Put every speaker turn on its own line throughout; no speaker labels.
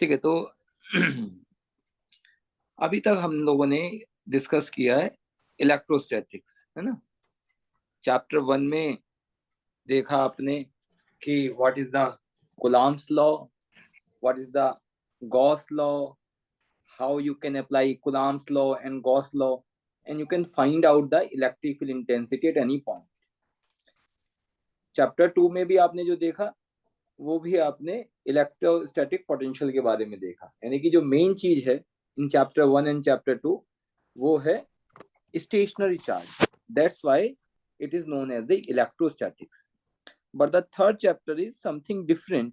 ठीक है, तो अभी तक हम लोगों ने डिस्कस किया है इलेक्ट्रोस्टैटिक्स, है ना। चैप्टर 1 में देखा आपने कि what is the Coulomb's law, what is the Gauss law, how you can apply Coulomb's law and Gauss law, and you can find out the electric field intensity at any point. Chapter 2 में भी आपने जो देखा वो भी आपने electrostatic potential के बारे में देखा, यानी कि जो मेन चीज है इन चैप्टर 1 एंड चैप्टर 2 वो है stationary charge. That's why it is known as the electrostatics. But the third chapter is something different.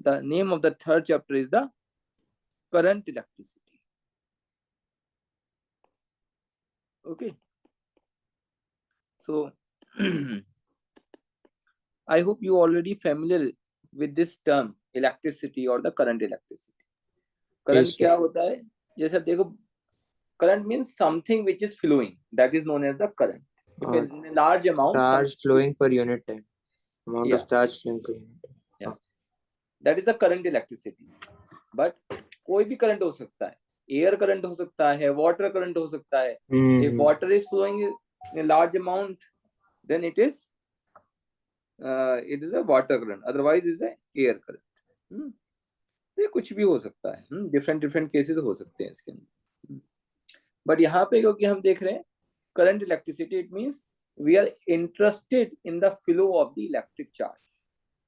The name of the third chapter is the current electricity. Okay. So I hope you already familiar with this term electricity or the current electricity. Current
Yes,
क्या होता है? जैसे आप देखो, current means something which is flowing, that is known as the current. If a large amount
charge flowing per unit time, amount of charge flowing per unit time.
Yeah, that is the current electricity. But कोई भी current हो सकता है, air current हो सकता है, water current हो सकता है. If water is flowing in a large amount, then it is a water current, otherwise it is a air current. ये कुछ भी हो सकता है, डिफरेंट केसेस हो सकते हैं इसके अंदर. बट यहाँ पे क्योंकि हम देख रहे हैं current electricity, it means we are interested in the flow of the electric charge.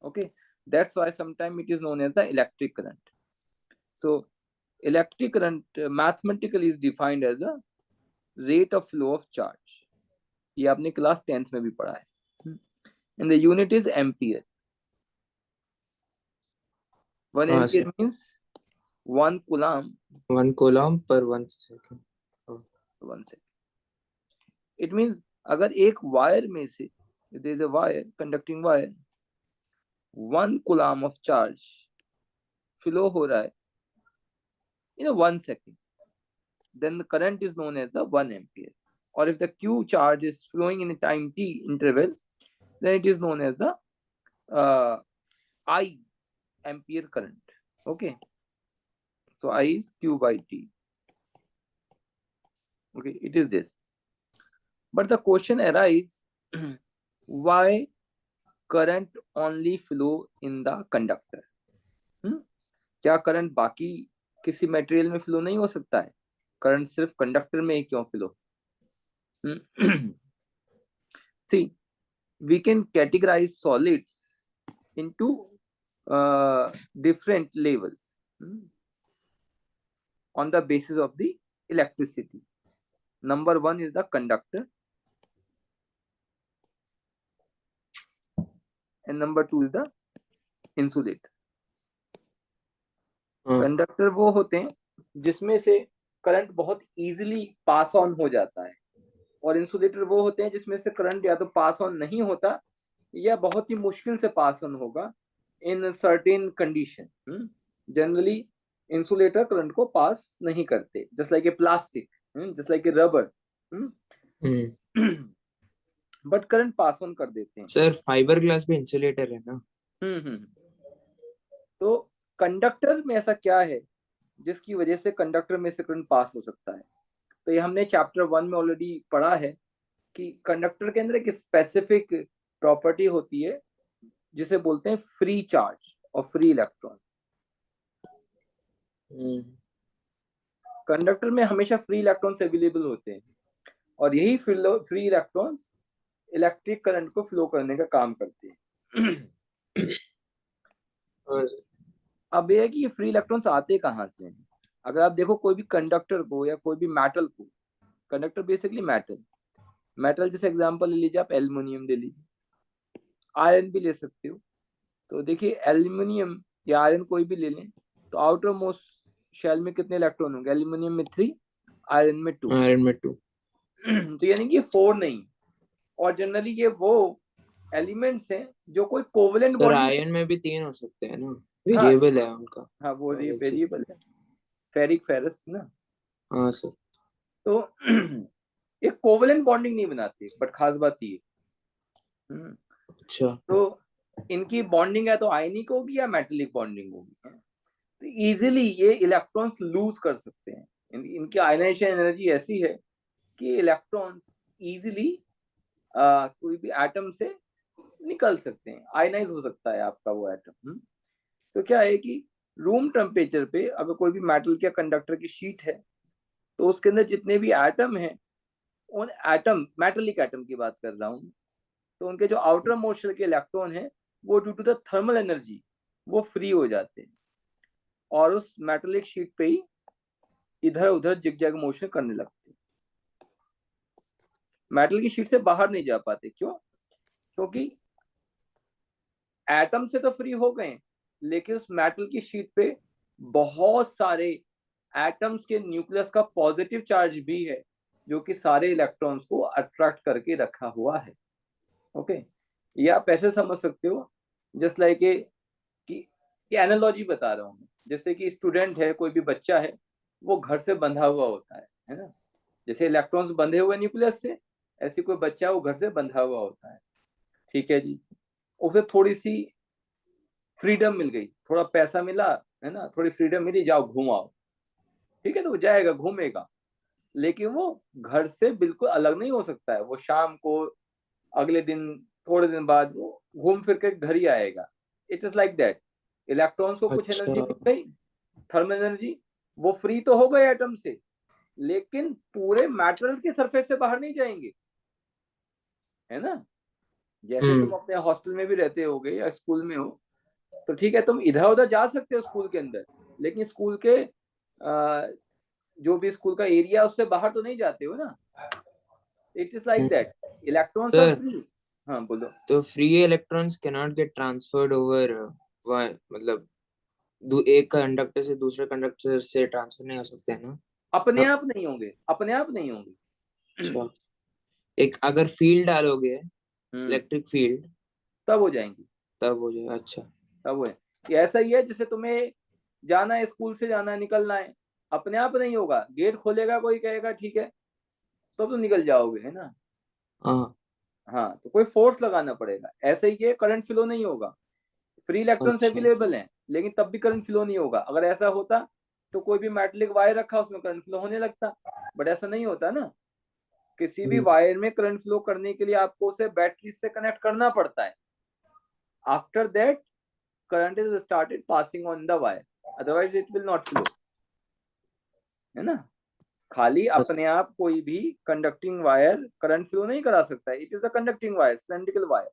Okay, that's why sometime it is known as the electric current. So electric current mathematically is defined as the rate of flow of charge. ये आपने class 10th में भी पढ़ा है. And the unit is ampere. 1 ampere means 1 coulomb.
1 coulomb per 1 second.
1 second. It means अगर एक wire में से, there is a wire, conducting wire, 1 coulomb of charge flow हो रहा है in a 1 second, then the current is known as the 1 ampere. Or if the Q charge is flowing in a time t interval, then it is known as the I ampere current. Okay, so I is Q by t. Okay, it is this. But the question arises, why current only flow in the conductor? क्या current बाकी किसी material में flow नहीं हो सकता है? Current सिर्फ conductor में ही क्यों flow? See, we can categorize solids into different levels on the basis of the electricity. Number 1 is the conductor, and number 2 is the insulator. Conductor वो होते हैं जिसमें से करंट बहुत इजीली पास ऑन हो जाता है, और इंसुलेटर वो होते हैं जिसमें से करंट या तो पास ऑन नहीं होता या बहुत ही मुश्किल से पास ऑन होगा in certain condition. Generally insulator current को पास नहीं करते, just like a plastic, just like a rubber, but current pass on कर देते हैं.
सर फाइबर ग्लास भी इंसुलेटर है ना.
तो कंडक्टर में ऐसा क्या है जिसकी वजह से कंडक्टर में से करंट पास हो सकता है? तो ये हमने चैप्टर 1 में ऑलरेडी पढ़ा है कि कंडक्टर के अंदर एक स्पेसिफिक प्रॉपर्टी होती है जिसे बोलते हैं फ्री चार्ज और फ्री इलेक्ट्रॉन. कंडक्टर में हमेशा फ्री इलेक्ट्रॉन्स अवेलेबल होते हैं, और यही फ्री इलेक्ट्रॉन्स इलेक्ट्रिक करंट को फ्लो करने का काम करते हैं. अब यह है कि ये फ्री इलेक्ट्रॉन्स आते कहाँ से हैं? अगर आप देखो कोई भी कंडक्टर को या कोई भी मेटल को, कंडक्टर बेसिकली मेटल जैसे एग्जांपल ले लीजिए, आप एल्युमिनियम ले लीजिए, आयरन भी ले सकते हो. तो देखिए एल्युमिनियम या आयरन कोई भी ले लें तो आउटर मोस्ट शेल में कितने इलेक्ट्रॉन होंगे? एल्युमिनियम में 3, आयरन में 2. तो यानी कि 4 नहीं, और जनरली ये वो एलिमेंट्स हैं जो कोई कोवेलेंट बॉन्ड.
आयरन में भी 3 हो सकते हैं ना, वेरिएबल है उनका.
हाँ, वो वेरिएबल है, फेरिक फेरस ना.
हाँ सर. तो
एक कोवेलेंट बॉन्डिंग नहीं बनाती, बट खास बात ये.
अच्छा.
तो इनकी बॉन्डिंग है तो आयनिक होगी या मेटेलिक बॉन्डिंग होगी? तो इजीली ये इलेक्ट्रॉन्स लूज कर सकते हैं। इनकी आयनाइजेशन एनर्जी ऐसी है कि इलेक्ट्रॉन्स इजीली कोई भी एटम से निकल सकते हैं, आयनाइज हो सकता है आपका वो एटम। तो क्या है कि रूम टेम्परेचर पे अगर कोई भी मेटल या कंडक्टर की शीट है तो उसके अंदर जितने भी एटम हैं, उन एटम, मेटेलिक एटम की बात कर रहा हूँ, तो उनके जो आउटर मोस्ट शेल के इलेक्ट्रॉन है वो due to the thermal energy वो फ्री हो जाते हैं और उस मेटेलिक शीट पे ही इधर उधर जिगजैग मोशन करने लगते हैं। मेटल की शीट से बाहर नहीं जा पाते। क्यों? क्योंकि एटम से तो फ्री हो गए, लेकिन उस मेटल की शीट पे बहुत सारे एटम्स के न्यूक्लियस का पॉजिटिव चार्ज भी है जो कि सारे इलेक्ट्रॉन्स को अट्रैक्ट करके रखा हुआ है। ओके, ये आप ऐसे समझ सकते हो, जस्ट लाइक कि एनालॉजी बता रहा हूँ मैं। जैसे कि स्टूडेंट है, कोई भी बच्चा है, वो घर से बंधा हुआ होता है ना। जैसे इलेक्ट्रॉन्स बंधे हुए न्यूक्लियस से, ऐसे कोई बच्चा वो घर से बंधा हुआ होता है। ठीक है जी, उसे थोड़ी सी फ्रीडम मिल गई, थोड़ा पैसा मिला, है ना, थोड़ी फ्रीडम मिली, जाओ घुमाओ। ठीक है, तो वो जाएगा, घूमेगा, लेकिन वो घर से बिल्कुल अलग नहीं हो सकता है। वो शाम को, अगले दिन, थोड़े दिन बाद वो घूम फिर के घर ही आएगा। It is like that. Electrons को कुछ
अच्छा।
एनर्जी मिल गई, थर्मल एनर्जी, वो फ्री तो हो गए एटम से, लेकिन पूरे मैटर के सरफेस से बाहर नहीं जाएंगे, है ना। जैसे तुम अपने हॉस्टल में भी रहते होगे या स्कूल में हो, तो ठीक है, तुम इधर उधर जा सकते हो स्कूल के अंदर, लेकिन स्कूल के जो भी स्कूल का एरिया उससे बाहर तो नहीं जाते हो ना। It is like that, electrons are
sir,
free. हाँ बोलो।
तो free electrons can not get transferred over, मतलब एक कंडक्टर से दूसरे कंडक्टर से ट्रांसफर नहीं हो सकते हैं ना?
अपने
हाँ,
आप नहीं होंगे, अपने आप नहीं होंगे।
अच्छा। एक अगर फील्ड डालोगे,
हम्म,
इलेक्ट्रिक फील्ड,
तब हो जाएंगी,
तब हो जाएगा। अच्छा।
तब वो है। ये ऐसा ही है, जैसे तुम्हें जाना है, स्कूल से जाना है, निकलना है, अपने आप नहीं होगा। गेट खोलेगा कोई, कहेगा ठीक है, तो निकल जाओगे, है ना।
हाँ।
हाँ, तो कोई फोर्स लगाना पड़ेगा। ऐसे ही है, करंट फ्लो नहीं होगा। फ्री इलेक्ट्रॉन्स
अच्छा।
अवेलेबल हैं, लेकिन तब भी करंट फ्लो नहीं होगा। अगर ऐसा होता तो कोई भी मेटलिक वायर रखा, उसमें करंट फ्लो होने लगता, बट ऐसा नहीं होता ना। किसी भी
हम्म।
वायर में करंट फ्लो करने के लिए आपको उसे बैटरी से कनेक्ट करना पड़ता है। After that current is started passing on the wire, otherwise it will not flow, है ना। खाली अपने आप कोई भी कंडक्टिंग वायर करंट फ्लो नहीं करा सकता है। It is a conducting wire, cylindrical wire,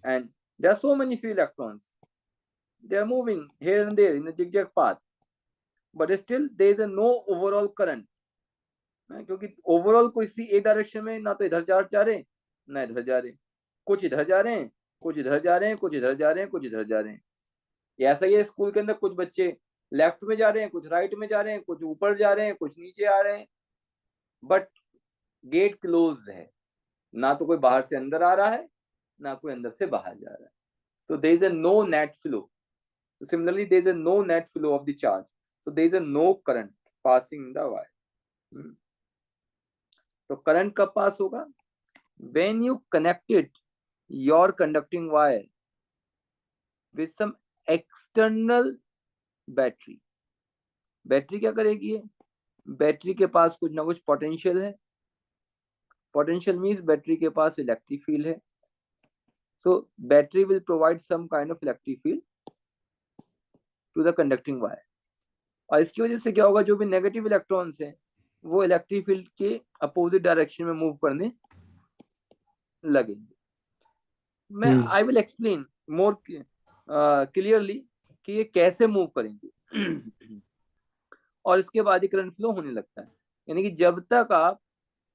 and there are so many free electrons, they are moving here and there in a zigzag path, but still there is a no overall current, क्योंकि overall कोई सी एक direction में ना तो इधर जा रहे, ना इधर जा रहे, कुछ इधर जा रहे हैं, कुछ इधर जा रहे हैं, कुछ इधर जा रहे हैं, कुछ इधर जा रहे हैं। ये ऐसा ही है, स्कूल के अंदर कुछ बच्चे लेफ्ट में जा रहे हैं, कुछ राइट में जा रहे हैं, कुछ ऊपर जा रहे हैं, कुछ नीचे आ रहे हैं, बट गेट क्लोज है, ना तो कोई बाहर से अंदर आ रहा है, ना कोई अंदर से बाहर जा रहा है। तो there is a no net flow. So similarly, there is a no net flow of the charge. So there is a no current passing in the wire. तो करंट कब पास होगा? When you connected your conducting wire with some external battery. Battery क्या करेगी है? Battery के पास कुछ ना कुछ पोटेंशियल है। पोटेंशियल मीन्स बैटरी के पास इलेक्ट्रिक फील्ड है। So battery will provide some kind of electric field to the conducting wire. और इसकी वजह से क्या होगा, जो भी नेगेटिव इलेक्ट्रॉन्स हैं वो इलेक्ट्रिक फील्ड के अपोजिट डायरेक्शन में मूव करने लगेंगे। मैं I will explain more clearly कि ये कैसे मूव करेंगे और इसके बाद ही करंट फ्लो होने लगता है। यानी कि जब तक आप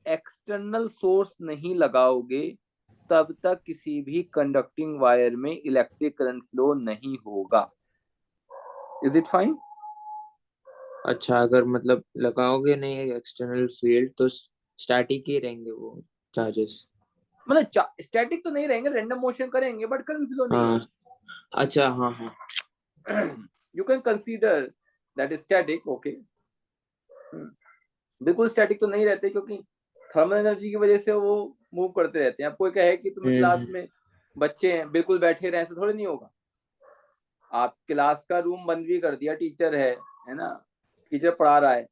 एक्सटर्नल सोर्स नहीं लगाओगे तब तक किसी भी कंडक्टिंग वायर में इलेक्ट्रिक करंट फ्लो नहीं होगा। Is it fine?
अच्छा, अगर मतलब लगाओगे नहीं एक्सटर्नल फील्ड तो स्टैटिक ही रहेंगे वो चार्जेस?
मतलब स्टैटिक तो नहीं रहेंगे, रैंडम मोशन करेंगे, बट करंट फ्लो नहीं
हाँ।
होगा।
अच्छा, हाँ हाँ।
You can consider that static, okay. बिल्कुल स्टैटिक तो नहीं रहते, क्योंकि थर्मल एनर्जी की वजह से वो मूव करते रहते हैं। अब कोई कहे कि तुम्हें क्लास
हम्म।
में बच्चे हैं बिल्कुल बैठे रहे, ऐसा थोड़ी नहीं होगा। आप क्लास का रूम बंद भी कर दिया, टीचर है ना, टीचर पढ़ा रहा है,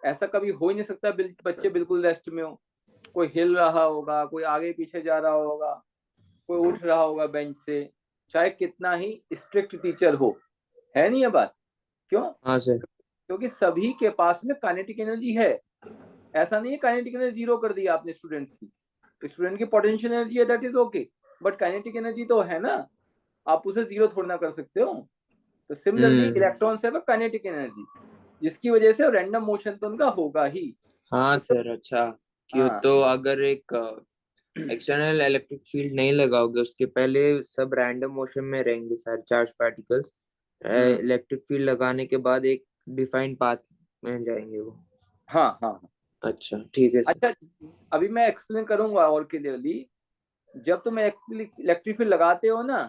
ऐसा कभी हो ही नहीं सकता बच्चे बिल्कुल रेस्ट में हो। कोई हिल रहा होगा, कोई आगे पीछे जा रहा होगा, कोई उठ रहा होगा बेंच से, चाहे कितना ही स्ट्रिक्ट टीचर हो। है नहीं ये बात? क्यों?
हाँ सर।
क्योंकि सभी के पास में काइनेटिक एनर्जी है। ऐसा नहीं है काइनेटिक एनर्जी जीरो कर दी आपने स्टूडेंट्स की। स्टूडेंट की पोटेंशियल एनर्जी है, that is okay, but kinetic energy तो है ना, आप उसे जीरो थोड़ी ना कर सकते हो। तो सिमिलरली इलेक्ट्रॉन्स है काइनेटिक एनर्जी, जिसकी वजह से रैंडम मोशन तो उनका होगा ही।
हाँ
तो
सर। अच्छा, क्यों
हाँ
तो अगर एक एक्सटर्नल इलेक्ट्रिक फील्ड नहीं लगाओगे उसके पहले सब रैंडम मोशन में रहेंगे सारे चार्ज पार्टिकल्स। इलेक्ट्रिक फील्ड लगाने के बाद एक डिफाइंड पाथ में जाएंगे वो।
हाँ हाँ।
अच्छा ठीक है सर।
अच्छा, अभी मैं एक्सप्लेन करूंगा और क्लियरली। जब तुम इलेक्ट्रिक फील्ड लगाते हो ना,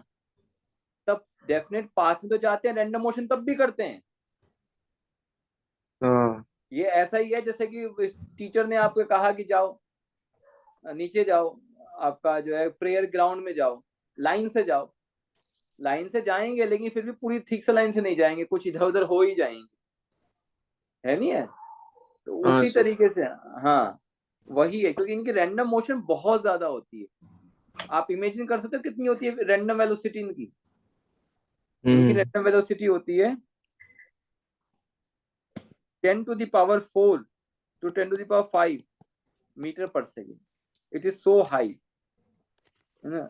तब डेफिनेट पाथ में तो जाते हैं, रैंडम मोशन तब भी करते हैं।
हाँ।
ये ऐसा ही है जैसे कि टीचर ने आपको कहा कि जाओ नीचे जाओ, आपका जो है प्रेयर ग्राउंड में जाओ, लाइन से जाओ। लाइन से जाएंगे लेकिन फिर भी पूरी ठीक से लाइन से नहीं जाएंगे, कुछ इधर उधर हो ही जाएंगे। है नहीं है? तो
हाँ
उसी
सर।
तरीके से, हाँ वही है, क्योंकि इनकी रैंडम मोशन बहुत ज्यादा होती है। आप इमेजिन कर सकते हो कितनी होती है रैंडम वेलोसिटी इनकी। इनकी
हम्म।
रैंडम वेलोसिटी होती है 10⁴ to 10⁵ मीटर पर second. It is so high, है ना।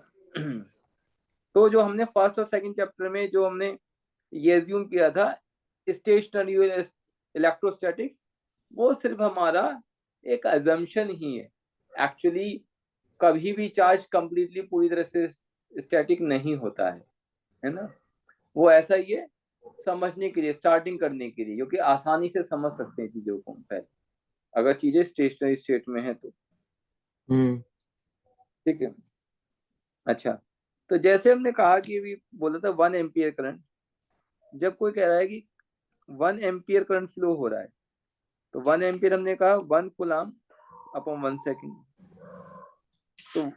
तो जो हमने फर्स्ट और सेकंड चैप्टर में जो हमने ये एज्यूम किया था स्टेशनरी इलेक्ट्रोस्टैटिक्स, वो सिर्फ हमारा एक अजम्पशन ही है। एक्चुअली कभी भी चार्ज कंप्लीटली पूरी तरह से स्टैटिक नहीं होता है ना। वो ऐसा ही है, समझने के लिए, स्टार्टिंग करने के लिए, क्योंकि आसानी से समझ सकते हैं चीजों को हम पहले, अगर चीजें स्टेशनरी स्टेट में है तो।
हम्म।
ठीक है। अच्छा, तो जैसे हमने कहा कि अभी बोला था 1 एम्पियर करंट, जब कोई कह रहा है कि 1 एम्पियर करंट फ्लो हो रहा है, तो 1 एम्पियर हमने कहा 1 कूलम अपॉन 1 सेकेंड। तो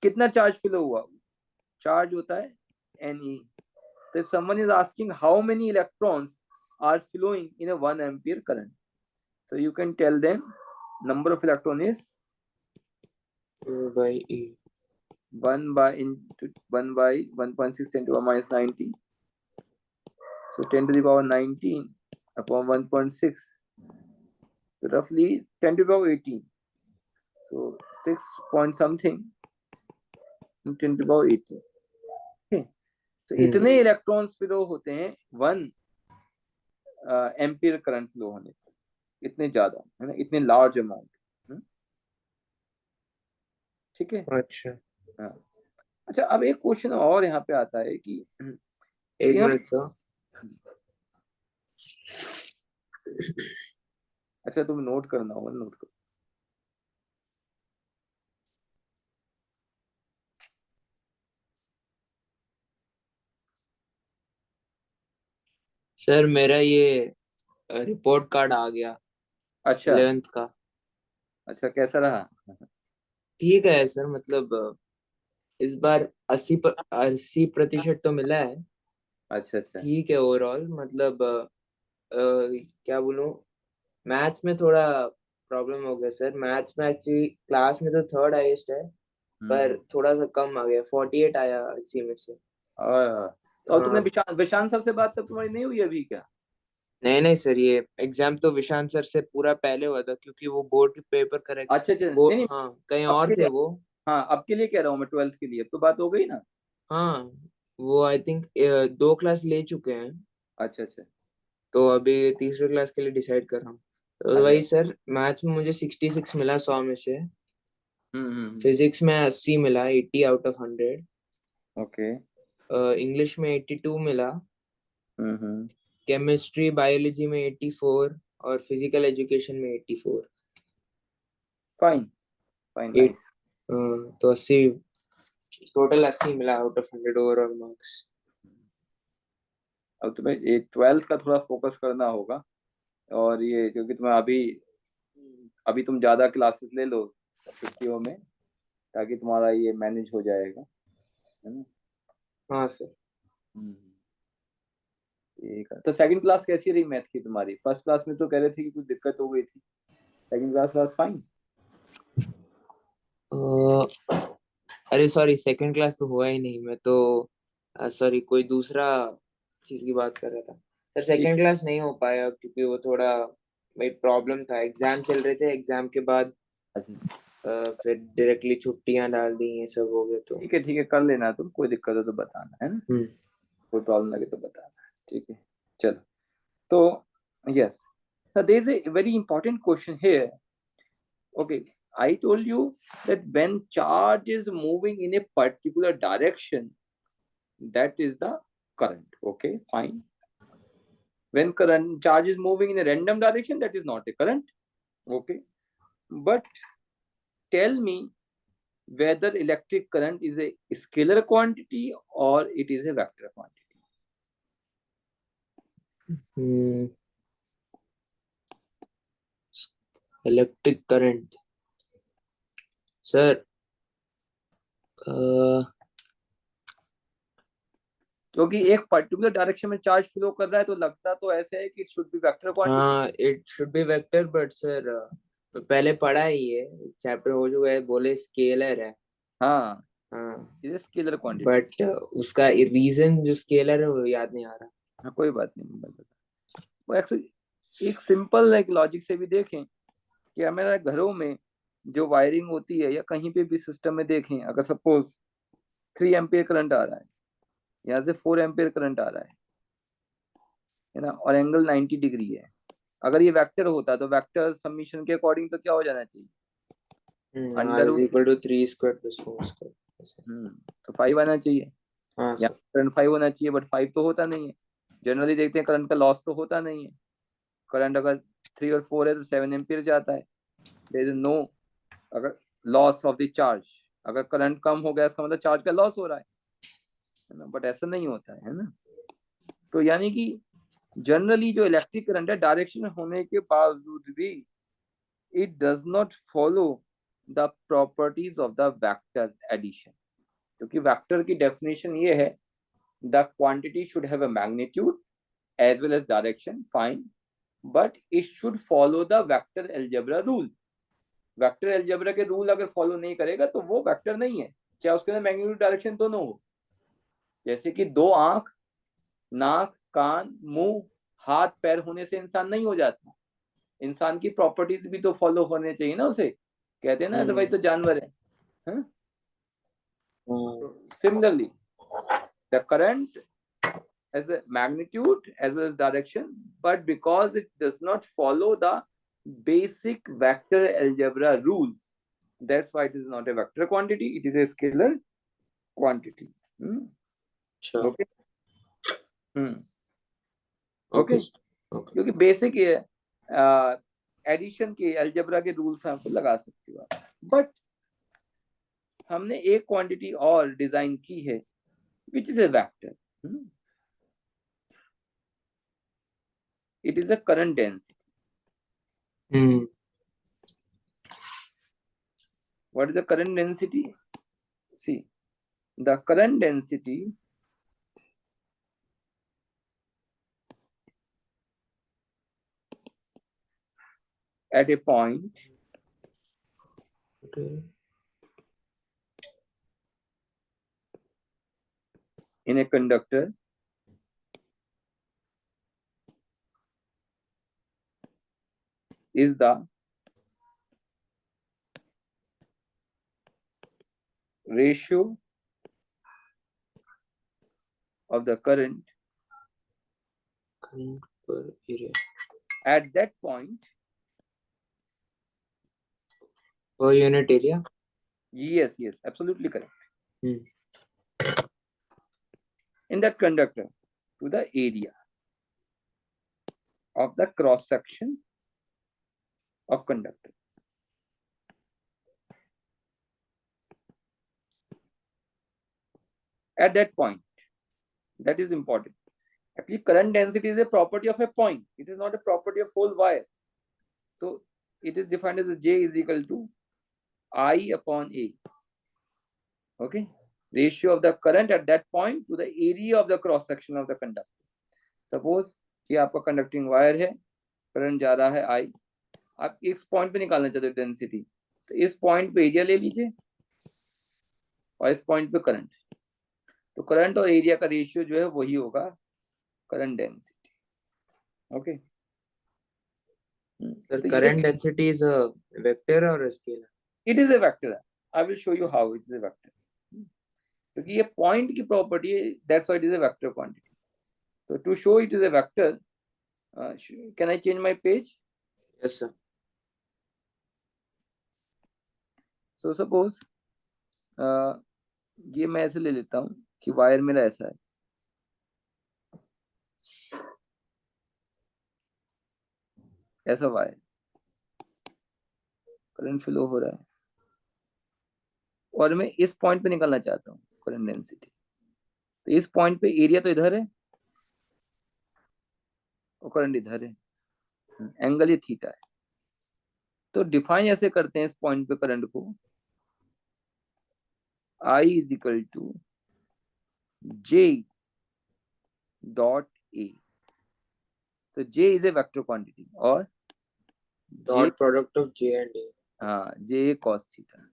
कितना चार्ज फ्लो हुआ? चार्ज होता है Ne। तो if someone is asking how many electrons are flowing in a 1 ampere current, so you can tell them number of electron is
by e.
1 by into 1 by 1.6 10 to the minus 19, so 10 to the power 19 upon 1.6, so roughly 10 to the power 18, so 6 point something 10 to the power 18। okay, तो इतने electrons flow होते हैं 1 ampere current flow होने पर, इतने ज्यादा, है ना, इतने लार्ज अमाउंट। ठीक है।
अच्छा,
हाँ। अच्छा, अब एक क्वेश्चन और यहाँ पे आता है कि
एक
हम,
मिनट सर।
अच्छा तुम नोट करना होगा, नोट करो।
सर मेरा ये रिपोर्ट कार्ड आ गया
अच्छा।
11th का।
अच्छा, कैसा रहा?
ठीक है सर, मतलब इस बार 80% तो मिला है।
अच्छा अच्छा।
ठीक है ओवरऑल, मतलब क्या बोलूं, मैथ्स में थोड़ा प्रॉब्लम हो गया सर। मैथ्स में एक्चुअली क्लास में तो थर्ड हाईएस्ट है, पर
हम्म।
थोड़ा सा कम आ गया, 48 आया 80 में से।
और तुमने
हाँ।
विशांत सर से बात तब तुम्हारी नहीं हुई अभी क्या?
नहीं नहीं सर, ये एग्जाम तो विशांत सर से पूरा पहले हुआ था, क्योंकि वो बोर्ड के पेपर करेक्ट।
अच्छा अच्छा,
वो
नहीं नहीं,
हाँ, कहीं
अब
और
के
थे
लिए,
वो।
हाँ अब के लिए कह रहा हूँ मैं, 12th के लिए अब तो बात हो गई ना।
हाँ, वो आई थिंक 2 क्लास ले चुके हैं।
अच्छा अच्छा।
तो अभी तीसरे क्लास के लिए डिसाइड कर रहा हूँ। तो
अच्छा।
वही सर, मैथ्स में मुझे 66 मिला 100 में से।
हम्म।
फिजिक्स में 80 मिला, 80 आउट ऑफ 100।
ओके।
इंग्लिश में 82 मिला।
हम्म।
केमिस्ट्री बायोलॉजी में 84, और फिजिकल एजुकेशन में 84।
Fine fine,
eight
nice.
तो 80, टोटल 80 मिला आउट ऑफ 100 ओवरऑल मार्क्स।
अब तुम्हें ये 12th का थोड़ा फोकस करना होगा, और ये क्योंकि तुम्हें अभी अभी तुम ज्यादा क्लासेस ले लो छुट्टियों में, ताकि तुम्हारा ये मैनेज हो जाएगा, है ना।
हाँ सर।
हम्म। ठीक है, तो सेकंड क्लास कैसी रही मैथ की तुम्हारी? फर्स्ट क्लास में तो कह रहे थे कि कुछ दिक्कत हो गई थी, सेकंड क्लास वाज फाइन।
अरे सॉरी, सेकंड क्लास तो हुआ ही नहीं, मैं तो सॉरी कोई दूसरा चीज की बात कर रहा था सर।
ठीक।
सेकंड क्लास नहीं हो पाया क्योंकि वो थोड़ा भाई प्रॉब्लम था, एग्जाम चल रहे थे, एग्जाम के बाद
अच्छा
फिर डायरेक्टली छुट्टियां डाल दी, ये सब हो गया तो।
ठीक है, कर लेना तुम, कोई दिक्कत हो तो बताना, है ना,
हम्म।
कोई प्रॉब्लम लगे तो बताना, ठीक है। चलो, तो yes, now there is a very important question here. Okay, I told you that when charge is moving in a particular direction, that is the current. Okay, fine. When current charge is moving in a random direction, that is not a current. Okay, but tell me whether electric current is a scalar quantity or it is a vector quantity.
Electric current sir,
क्योंकि एक particular direction में charge flow कर रहा है तो लगता तो ऐसे है कि it should be vector quantity.
हाँ it should be vector, but sir पहले पढ़ा ही है, चैप्टर हो चुका है, बोले स्केलर है।
हाँ,
हाँ
it is scalar quantity.
But उसका रीजन जो स्केलर है वो याद नहीं आ रहा।
हाँ, कोई बात नहीं, मैं बता। वो एक्चुअली एक सिंपल एक लॉजिक से भी देखें कि हमारे घरों में जो वायरिंग होती है या कहीं पे भी सिस्टम में देखें, अगर सपोज 3 एम्पियर करंट आ रहा है, यहाँ से 4 एम्पियर करंट आ रहा है ना, और एंगल 90 डिग्री है, अगर ये वेक्टर होता तो वेक्टर सबमिशन के अकॉर्डिंग तो क्या हो जाना चाहिए?
R
under
is
root.
equal to 3 square plus 4 square ऐसे।
तो 5 आना चाहिए,
हाँ
या
सर।
करंट 5 होना चाहिए, बट 5 तो होता नहीं है। जनरली देखते हैं करंट का लॉस तो होता नहीं है। करंट अगर 3 और 4 है तो 7 एम्पियर जाता है। देयर इज नो अगर लॉस ऑफ द चार्ज, अगर करंट कम हो गया इसका मतलब चार्ज का लॉस हो रहा है ना, बट ऐसा नहीं होता है ना। तो यानी कि जनरली जो इलेक्ट्रिक करंट है, डायरेक्शन होने के बावजूद भी it does not follow the properties of the vector addition, क्योंकि वेक्टर की डेफिनेशन ये है, the quantity should have a magnitude as well as direction, fine, but it should follow the vector algebra rule. Vector algebra के rule अगर follow नहीं करेगा तो वो वेक्टर नहीं है, चाहे उसके अंदर मैग्नीट्यूड डायरेक्शन दोनों हो। जैसे कि दो आंख, नाक, कान, मुंह, हाथ, पैर होने से इंसान नहीं हो जाता। इंसान की प्रॉपर्टीज भी तो फॉलो होने चाहिए ना उसे, कहते हैं ना, अदरवाइज तो जानवर है। Similarly the current has a magnitude as well as direction, but because it does not follow the basic vector algebra rules, that's why it is not a vector quantity, it is a scalar quantity.
अच्छा
Okay.
Okay
Okay,
okay.
क्योंकि basic ये addition के algebra के rules आपको लगा सकते हो, but हमने एक क्वांटिटी और डिजाइन की है which is a vector, it is a current density. What is the current density? See, the current density at a point
okay
in a conductor is the ratio of the current
current पर area
at that point.
Per unit area.
Yes, absolutely correct. In that conductor to the area of the cross section of conductor. At that point, that is important. Actually, current density is a property of a point. It is not a property of whole wire. So it is defined as J is equal to I upon A. Okay, ratio of the current at that point to the area of the cross section of the conductor. Suppose ये आपका conducting wire है, current जा रहा है आई, आप इस point पे निकालना चाहते हो डेंसिटी, तो इस पॉइंट पे एरिया ले लीजिए और इस पॉइंट पे करंट, तो करंट और एरिया का रेशियो जो है वही होगा करंट डेंसिटी। ओके,
Sir,
तो ये
current density is a vector or a scalar?
It is a vector, I will show you how it is a vector, क्योंकि ये पॉइंट की प्रॉपर्टी है, that's why it is a vector quantity. तो to show it is a vector, can I change my page?
Yes, sir.
So suppose ये मैं ऐसे ले लेता हूँ कि वायर मेरा ऐसा है, ऐसा वायर, करंट फ्लो हो रहा है और मैं इस पॉइंट पे निकालना चाहता हूँ करंट डेंसिटी, तो इस पॉइंट पे एरिया तो इधर है और करंट इधर है, एंगल ये थीटा है। तो डिफाइन ऐसे करते हैं इस पॉइंट पे करंट को, I is equal to J dot A, तो J is a vector quantity और J,
Dot product of J and A.
हाँ, जे कॉस थीटा,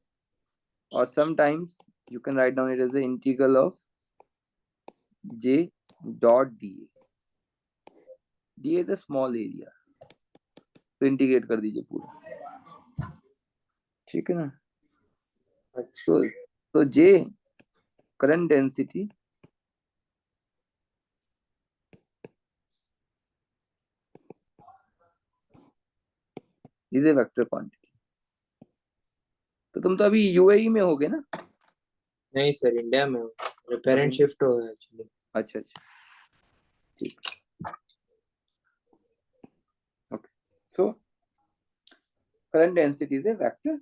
और sometimes you can write down it as the integral of J dot d A, d is a small area, तो integrate कर दीजिए पूरा, ठीक है ना। तो J current density is a vector quantity. तो तुम तो अभी यूएई में होगे ना?
नहीं सर, इंडिया में पेरेंट शिफ्ट हो गया एक्चुअली।
अच्छा अच्छा, ठीक, okay. So current density is a vector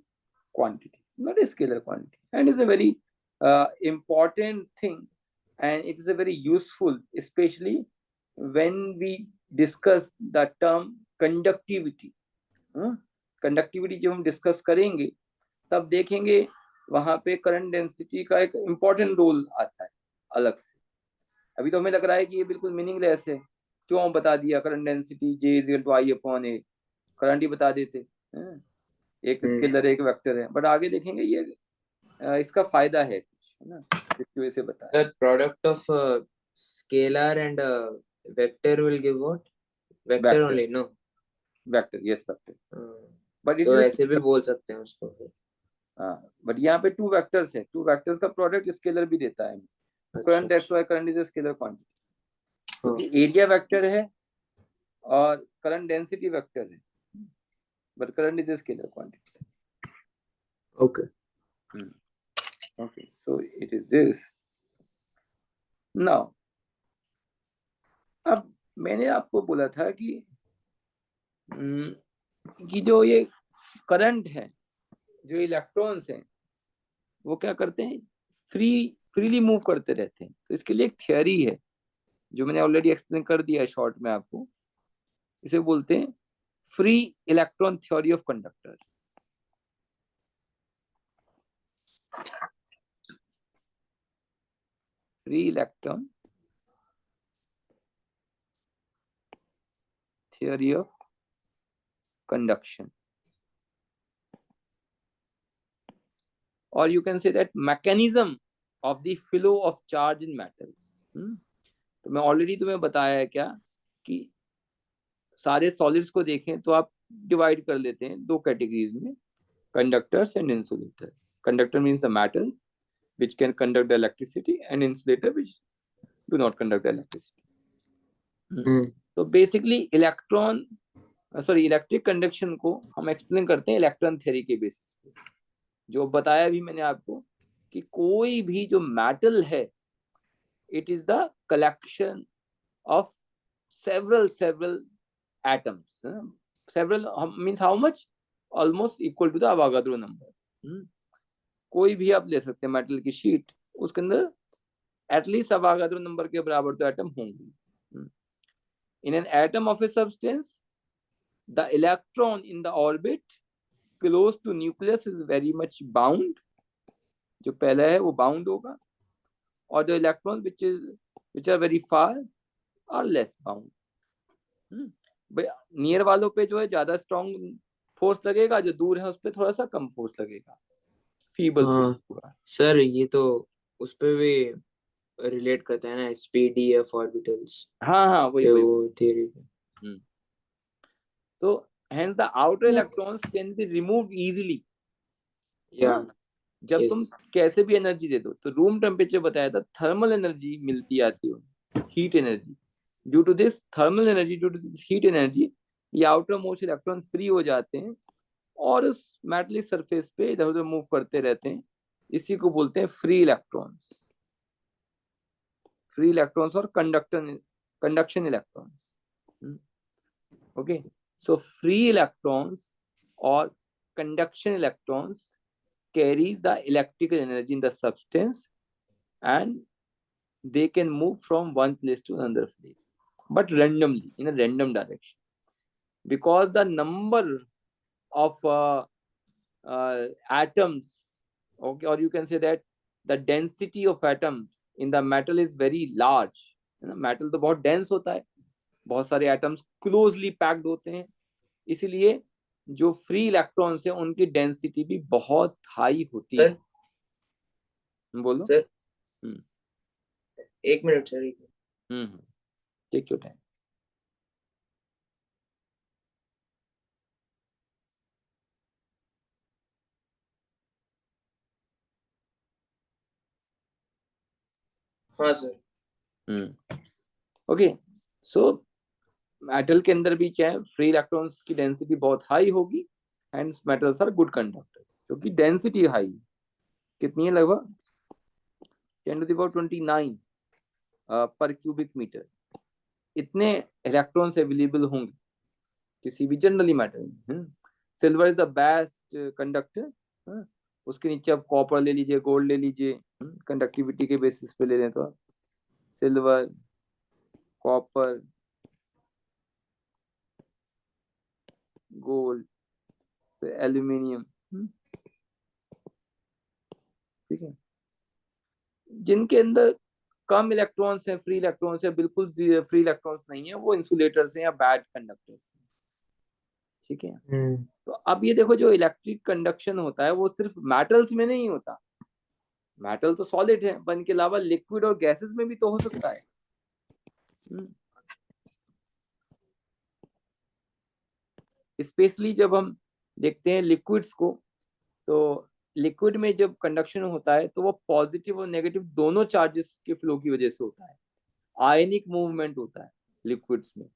quantity, it's not a scalar quantity, and is a very important thing, and it is a very useful, especially when we discuss the term conductivity। Conductivity जब हम discuss करेंगे तब देखेंगे वहां पे current density का एक important role आता है अलग से। अभी तो हमें लग रहा है कि ये बिल्कुल मीनिंगलेस है, क्यों बता दिया current density J is equal to I upon A, current ही बता देते, एक स्केलर एक वेक्टर है, बट आगे देखेंगे ये इसका फायदा है कुछ, है ना, इसकी वजह से बताया।
The product of scalar and vector will give what? Vector
vector,
only, no?
Vector, yes vector, but it
तो
इज,
ऐसे भी बोल सकते हैं उसको फिर।
हाँ, बट यहाँ पे टू वेक्टर्स है, टू वेक्टर्स का प्रोडक्ट स्केलर भी देता है, current, that's why current is a scalar quantity, क्योंकि एरिया वेक्टर है और करंट डेंसिटी वेक्टर है, but current is a scalar quantity.
Okay
okay, so it is this. Now अब मैंने आपको बोला था कि जो ये करंट है, जो इलेक्ट्रॉन्स हैं, वो क्या करते हैं, फ्रीली मूव करते रहते हैं। तो इसके लिए एक थियरी है जो मैंने ऑलरेडी एक्सप्लेन कर दिया है शॉर्ट में आपको, इसे बोलते हैं free electron theory of conductor. Free electron theory of conduction, or you can say that mechanism of the flow of charge in metals। तो मैं ऑलरेडी तुम्हें बताया है क्या कि सारे सॉलिड्स को देखें तो आप डिवाइड कर लेते हैं दो कैटेगरीज में, conductors and insulator. Conductor means the metals which can conduct the electricity, and insulator which do not conduct the electricity। तो बेसिकली इलेक्ट्रिक कंडक्शन को हम एक्सप्लेन करते हैं इलेक्ट्रॉन थ्योरी के बेसिस पे, जो बताया भी मैंने आपको कि कोई भी जो मेटल है, it is the collection of several atoms, several means how much, almost equal to the Avogadro number। कोई भी आप ले सकते हैं मेटल की शीट, उसके अंदर एटलीस्ट अवागाद्रो नंबर के बराबर तो एटम होंगे। In an atom of a substance the electron in the orbit close to nucleus is very much bound, जो पहला है वो बाउंड होगा, और the electron which are very far are less bound. Near वालों पे जो है ज्यादा स्ट्रॉन्ग फोर्स लगेगा, जो दूर है उस पर थोड़ा सा कम फोर्स लगेगा, फीबल फोर्स
हाँ
होगा।
सर, ये तो उस पे भी रिलेट करते हैं ना, SPDF ऑर्बिटल्स
हाँ हाँ, वही
पे,
वही
वो
वही।
थ्योरी पे।
So hence the outer electrons can be removed easily।
या
हाँ, जब तुम
यस।
कैसे भी एनर्जी दे दो, तो रूम टेम्परेचर बताया था, थर्मल एनर्जी मिलती आती है, heat energy. Due to this thermal energy, due to this heat energy, ये आउटर मोस्ट इलेक्ट्रॉन फ्री हो जाते हैं और उस मेटलिक सरफेस पे इधर उधर मूव करते रहते हैं। इसी को बोलते हैं फ्री इलेक्ट्रॉन्स। फ्री इलेक्ट्रॉन्स और conduction electrons. Okay, so free electrons और conduction electrons carries the electrical energy in the substance, and they can move from one place to another place, but randomly, in a random direction, because the number of atoms, okay, or you can say that the density of atoms in the metal is very large। है ना, metal तो बहुत dense होता है, बहुत सारे atoms closely packed होते हैं, इसीलिए जो फ्री इलेक्ट्रॉन्स है उनकी डेंसिटी भी बहुत हाई होती
सर,
है। बोलो।
Sir
hmm
1 minute sir, 1 minute.
Take your time.
हाँ सर।
ओके, सो मेटल के अंदर भी क्या है, फ्री इलेक्ट्रॉन्स की डेंसिटी बहुत हाई होगी, and metals are good conductor क्योंकि डेंसिटी हाई। कितनी है, लगभग 10⁻29 पर क्यूबिक मीटर, इतने इलेक्ट्रॉन्स अवेलेबल होंगे किसी भी जनरली मेटल में। Silver is the best conductor. उसके नीचे आप कॉपर ले लीजिए, गोल्ड ले लीजिए, कंडक्टिविटी के बेसिस पे ले लें तो सिल्वर, कॉपर, गोल्ड, एल्यूमिनियम। ठीक है, जिनके अंदर कम इलेक्ट्रॉन्स हैं, फ्री इलेक्ट्रॉन्स है, बिल्कुल फ्री इलेक्ट्रॉन्स नहीं है, वो इंसुलेटर्स हैं या बैड कंडक्टर्स हैं। ठीक है, तो अब ये देखो, जो इलेक्ट्रिक कंडक्शन होता है वो सिर्फ मेटल्स में नहीं होता। मेटल तो सॉलिड है, पर इनके अलावा लिक्विड और गैसेस में भी तो हो सकता है। स्पेशली जब हम देखते हैं लिक्विड्स को, तो लिक्विड में जब कंडक्शन होता है तो वो पॉजिटिव और नेगेटिव दोनों चार्जेस के फ्लो की वजह से होता है। आयनिक मूवमेंट होता है लिक्विड्स में,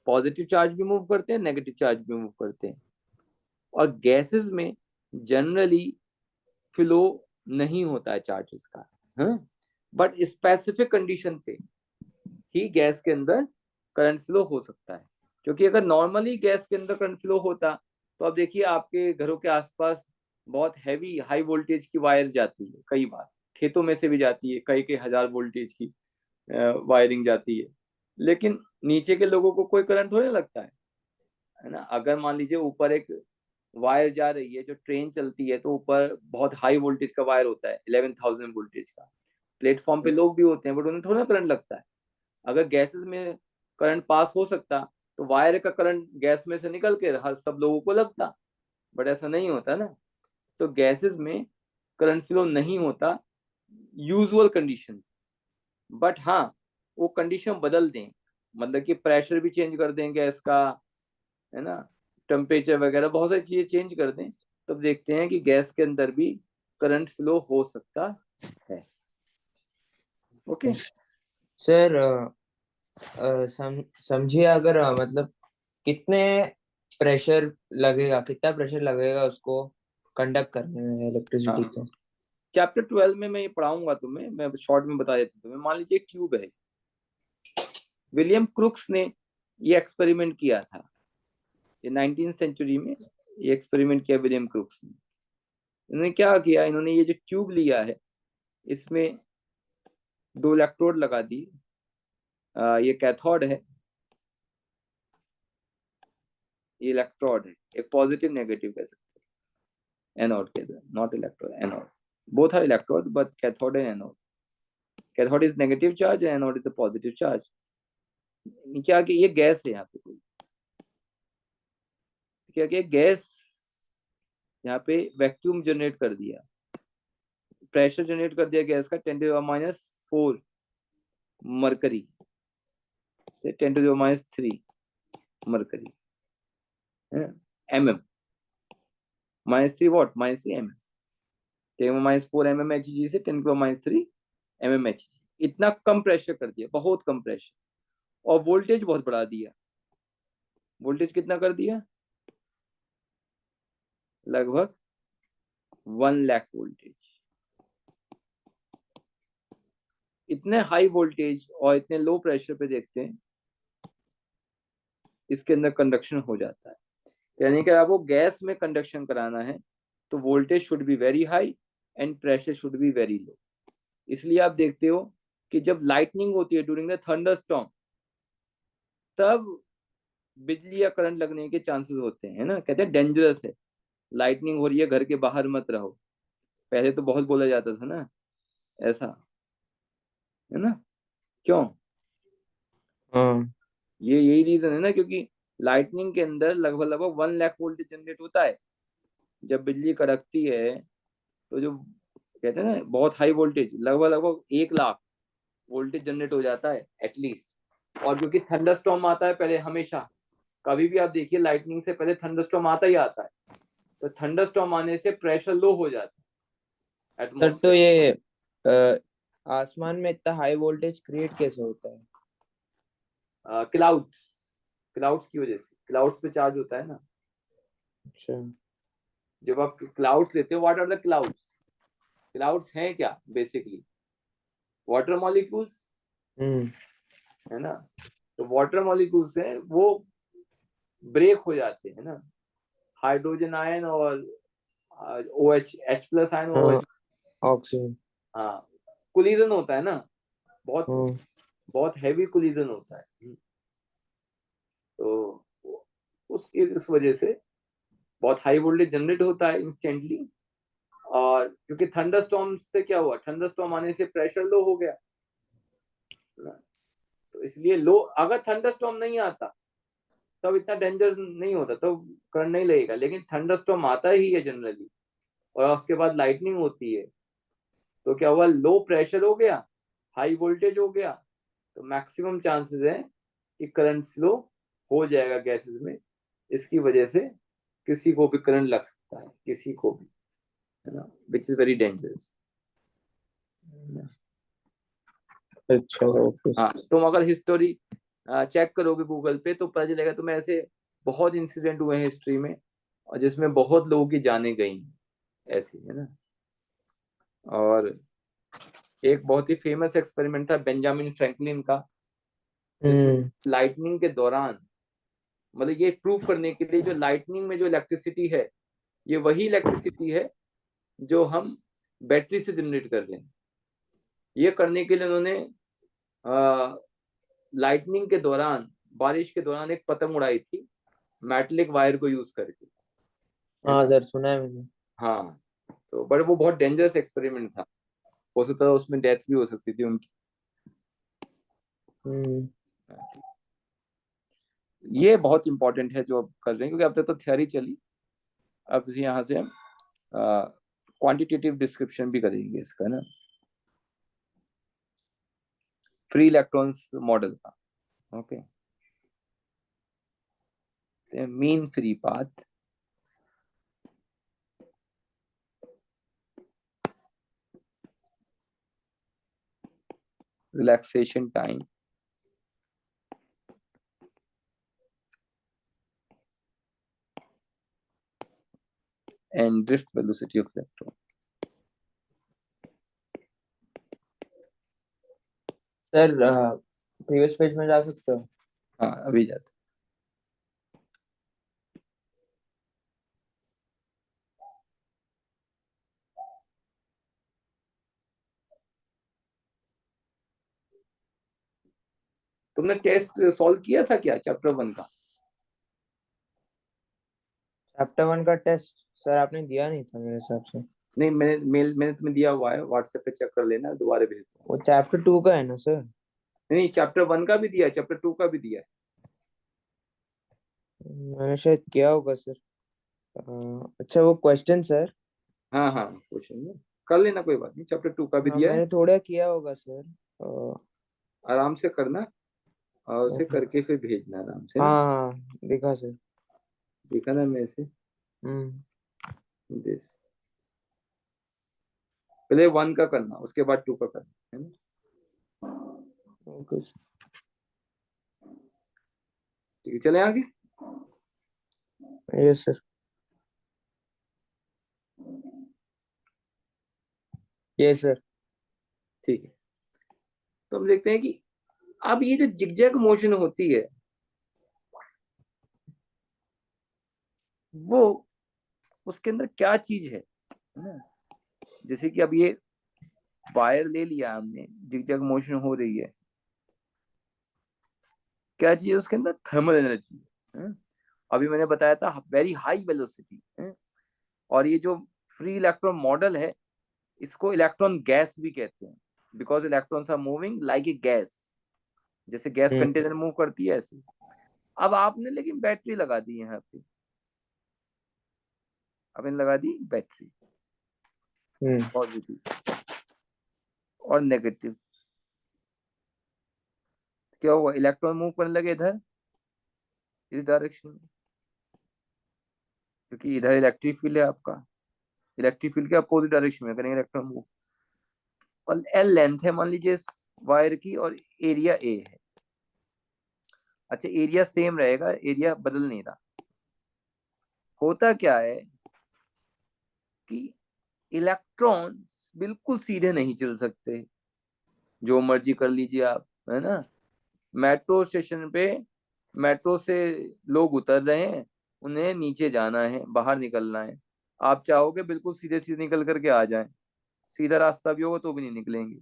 पॉजिटिव चार्ज भी मूव करते हैं, नेगेटिव चार्ज भी मूव करते हैं। और गैसेस में जनरली फ्लो नहीं होता है चार्जेस का, बट स्पेसिफिक कंडीशन पे ही गैस के अंदर करंट फ्लो हो सकता है। क्योंकि अगर नॉर्मली गैस के अंदर करंट फ्लो होता, तो अब देखिए आपके घरों के आसपास बहुत हैवी हाई वोल्टेज की वायर जाती है, कई बार खेतों में से भी जाती है, कई कई हजार वोल्टेज की वायरिंग जाती है, लेकिन नीचे के लोगों को कोई करंट होने लगता है ना। अगर मान लीजिए ऊपर एक वायर जा रही है, जो ट्रेन चलती है, तो ऊपर बहुत हाई वोल्टेज का वायर होता है, 11,000 वोल्टेज का, प्लेटफॉर्म पे लोग भी होते हैं, बट उन्हें थोड़ा करंट लगता है। अगर गैसेस में करंट पास हो सकता, तो वायर का करंट गैस में से निकल के हर सब लोगों को लगता, बट ऐसा नहीं होता ना। तो गैसेस में करंट फ्लो नहीं होता यूजुअल कंडीशन, बट हाँ, वो कंडीशन बदल दें, मतलब कि प्रेशर भी चेंज कर दें गैस का, है ना, टेम्परेचर वगैरह बहुत सारी चीजें चेंज कर दें, तब देखते हैं कि गैस के अंदर भी करंट फ्लो हो सकता है। ओके,
सर समझिए, अगर मतलब कितने प्रेशर लगेगा, कितना प्रेशर लगेगा उसको कंडक्ट करने में इलेक्ट्रिसिटी
हाँ,
को?
चैप्टर 12 में मैं ये पढ़ाऊंगा तुम्हें, मैं शॉर्ट में बता देता हूँ तुम्हें। मान लीजिए एक ट्यूब है, विलियम क्रुक्स ने ये एक्सपेरिमेंट किया था, ये 19वीं सेंचुरी में ये एक्सपेरिमेंट किया विलियम क्रुक्स ने। इन्होंने क्या किया, इन्होंने ये जो ट्यूब लिया है, इसमें 2 इलेक्ट्रोड लगा दी। ये कैथोड है, ये इलेक्ट्रोड है, एक पॉजिटिव नेगेटिव कह सकते हैं, एनोड के, not electrode, anode. Both are electrode, but cathode and anode. Cathode is negative charge, anode is the positive charge. क्या कि ये गैस है यहाँ पे कोई, क्या कि गैस यहाँ पे वैक्यूम जनरेट कर दिया, प्रेशर जनरेट कर दिया गैस का 10⁻⁴ मरकरी से 10⁻³ mercury, mm, -3 what, -3 mm, 10⁻⁴ mmHg से 10⁻³ mmHg, इतना कम प्रेशर कर दिया, बहुत कम प्रेशर, और वोल्टेज बहुत बढ़ा दिया। वोल्टेज कितना कर दिया? लगभग 1 लाख वोल्टेज। इतने हाई वोल्टेज और इतने लो प्रेशर पे देखते हैं इसके अंदर कंडक्शन हो जाता है। यानी कि आपको गैस में कंडक्शन कराना है तो voltage should be very high and pressure should be very low. इसलिए आप देखते हो कि जब लाइटनिंग होती है ड्यूरिंग द थंडर स्टॉर्म, तब बिजली या करंट लगने के चांसेस होते हैं, है ना, कहते हैं डेंजरस है, लाइटनिंग हो रही है घर के बाहर मत रहो। पहले तो बहुत बोला जाता था ना ऐसा, है ना, क्यों?
हाँ
ये यही रीजन है ना, क्योंकि लाइटनिंग के अंदर लगभग लगभग 1 लाख वोल्टेज जनरेट होता है। जब बिजली कड़कती है तो जो कहते हैं ना बहुत हाई वोल्टेज, लगभग लगभग 1 लाख वोल्टेज जनरेट हो जाता है एटलीस्ट। और क्योंकि थंडरस्टॉर्म आता है पहले, हमेशा कभी भी आप देखिए लाइटनिंग से पहले थंडरस्टॉर्म आता ही आता है, तो थंडरस्टॉर्म आने से प्रेशर लो हो जाता है
सर, तो
एटमॉस्फेयर।
ये आसमान में इतना हाई वोल्टेज क्रिएट कैसे होता है?
क्लाउड्स, क्लाउड्स की वजह से, क्लाउड्स पे चार्ज होता है ना।
अच्छा।
जब आप क्लाउड्स लेते हो, what are the clouds? Clouds हैं क्या बेसिकली? वाटर मॉलिक्यूल्स,
हम्म।
है ना। तो वाटर मॉलिक्यूल्स हैं वो ब्रेक हो जाते हैं ना, हाइड्रोजन आयन और ओ एच, H+ आयन, ओ
हाँ,
एच,
ऑक्सीजन।
हाँ, कोलिजन होता है ना, बहुत
हाँ।
बहुत हैवी कोलिजन होता है। तो उसकी इस वजह से बहुत हाई वोल्टेज जनरेट होता है इंस्टेंटली। और क्योंकि थंडरस्टॉर्म से क्या हुआ, थंडरस्टॉर्म आने से प्रेशर लो हो गया ना, तो इसलिए लो, अगर थंडरस्टॉर्म नहीं आता तब इतना डेंजर नहीं होता, तो करंट नहीं लगेगा। लेकिन थंडरस्टॉर्म आता ही है जनरली, और उसके बाद लाइटनिंग होती है, तो क्या हुआ, लो प्रेशर हो गया, हाई वोल्टेज हो गया, तो मैक्सिमम चांसेस है कि करंट फ्लो हो जाएगा गैसेस में। इसकी वजह से किसी को भी करंट लग सकता है, किसी को भी, है ना, विच इज वेरी डेंजरस।
अच्छा, ओके।
हाँ, तुम अगर हिस्टोरी चेक करोगे गूगल पे तो पता चलेगा तुम्हें, ऐसे बहुत इंसिडेंट हुए हैं हिस्ट्री में, और जिसमें बहुत लोगों की जानें गई, ऐसी, है ना। और एक बहुत ही फेमस एक्सपेरिमेंट था बेंजामिन फ्रैंकलिन का, जिसमें
हम्म।
लाइटनिंग के दौरान, मतलब ये प्रूव करने के लिए, जो लाइटनिंग में जो इलेक्ट्रिसिटी है, ये वही इलेक्ट्रिसिटी है जो हम बैटरी से जनरेट कर रहे हैं। ये करने के लिए उन्होंने लाइटनिंग के दौरान, बारिश के दौरान एक पतंग उड़ाई थी, मेटलिक वायर को यूज करके, है
हाँ
ना।
सर, सुना है मैंने।
हाँ, तो बट वो बहुत डेंजरस एक्सपेरिमेंट था, हो सकता है उसमें डेथ भी हो सकती थी उनकी।
हम्म।
ये बहुत इंपॉर्टेंट है जो अब कर रहे हैं, क्योंकि अब तक तो थ्योरी चली, अब यहाँ से हम क्वांटिटेटिव डिस्क्रिप्शन भी करेंगे इसका ना, फ्री इलेक्ट्रॉन्स मॉडल का। Okay, mean free path, relaxation time, and drift velocity of electron.
Sir, previous page में जा सकते हो?
हाँ, अभी जाते। तुमने टेस्ट सॉल्व किया था क्या चैप्टर 1 का?
चैप्टर 1 का टेस्ट सर आपने दिया नहीं था मेरे हिसाब से।
नहीं, मैंने तुम्हें दिया हुआ है, व्हाट्सएप पे चेक कर लेना, दोबारा भेज दूंगा।
वो चैप्टर 2 का है ना सर?
नहीं, चैप्टर 1 का भी दिया है, चैप्टर 2 का भी दिया है।
मैंने शायद किया होगा सर। अच्छा वो क्वेश्चन सर।
हाँ हाँ, क्वेश्चन कर लेना, कोई बात नहीं, चैप्टर 2 का भी
हाँ
दिया है।
मैंने थोड़ा किया होगा सर।
आराम से करना, और उसे
ओके।
करके फिर भेजना आराम से ना।
हाँ हाँ देखा सर।
देखा ना मैं से
हम्म।
दिस, पहले 1 का करना, उसके बाद 2 का करना, है ना।
ओके
ठीक है, चले आगे।
Yes sir. Yes sir.
ठीक है, तो हम देखते हैं कि अब ये जो जिगजैग मोशन होती है, वो उसके अंदर क्या चीज है ना। जैसे कि अब ये वायर ले लिया हमने, जिगजैग मोशन हो रही है, क्या चीज है उसके अंदर? थर्मल एनर्जी है। अभी मैंने बताया था वेरी हाई वेलोसिटी है। और ये जो फ्री इलेक्ट्रॉन मॉडल है, इसको इलेक्ट्रॉन गैस भी कहते हैं, because electrons are moving like a gas, जैसे गैस
हम्म
कंटेनर मूव करती है ऐसे। अब आपने लेकिन बैटरी लगा दी है यहाँ पे, आपने लगा दी बैटरी,
हम्म
पॉजिटिव और नेगेटिव। क्या हुआ? इलेक्ट्रॉन मूव करने लगे इधर, इस डायरेक्शन में, क्योंकि इधर इलेक्ट्रिक फील्ड है आपका। इलेक्ट्रिक फील्ड के अपोजिट डायरेक्शन में करेंगे इलेक्ट्रॉन मूव। और एल लेंथ है मान लीजिए इस वायर की, और एरिया ए है। अच्छा, एरिया सेम रहेगा, एरिया बदल नहीं रहा। होता क्या है कि इलेक्ट्रॉन बिल्कुल सीधे नहीं चल सकते, जो मर्जी कर लीजिए आप, है ना। मेट्रो स्टेशन पे मेट्रो से लोग उतर रहे हैं, उन्हें नीचे जाना है, बाहर निकलना है। आप चाहोगे बिल्कुल सीधे सीधे निकल करके आ जाएं, सीधा रास्ता भी होगा तो भी नहीं निकलेंगे,